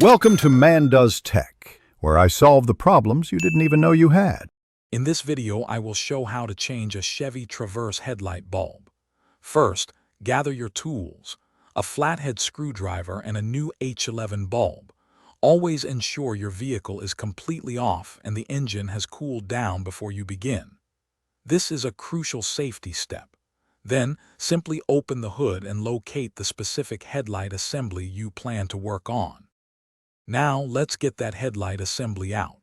Welcome to Man Does Tech, where I solve the problems you didn't even know you had. In this video, I will show how to change a Chevy Traverse headlight bulb. First, gather your tools, a flathead screwdriver and a new H11 bulb. Always ensure your vehicle is completely off and the engine has cooled down before you begin. This is a crucial safety step. Then, simply open the hood and locate the specific headlight assembly you plan to work on. Now, let's get that headlight assembly out.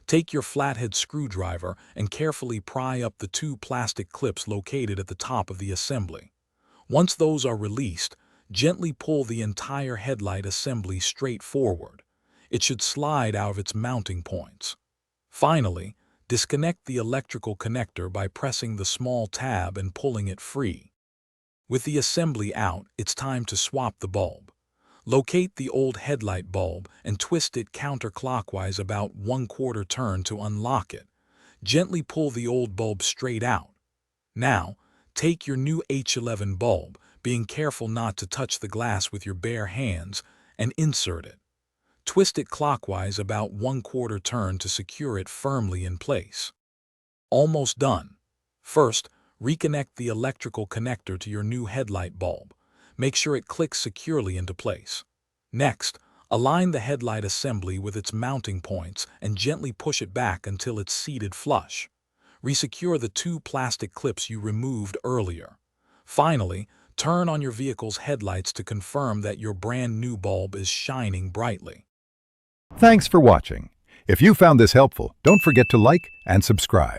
Take your flathead screwdriver and carefully pry up the two plastic clips located at the top of the assembly. Once those are released, gently pull the entire headlight assembly straight forward. It should slide out of its mounting points. Finally, disconnect the electrical connector by pressing the small tab and pulling it free. With the assembly out, it's time to swap the bulb. Locate the old headlight bulb and twist it counterclockwise about 1/4 turn to unlock it. Gently pull the old bulb straight out. Now, take your new H11 bulb, being careful not to touch the glass with your bare hands, and insert it. Twist it clockwise about 1/4 turn to secure it firmly in place. Almost done. First, reconnect the electrical connector to your new headlight bulb. Make sure it clicks securely into place. Next, align the headlight assembly with its mounting points and gently push it back until it's seated flush. Resecure the two plastic clips you removed earlier. Finally, turn on your vehicle's headlights to confirm that your brand new bulb is shining brightly. Thanks for watching. If you found this helpful, don't forget to like and subscribe.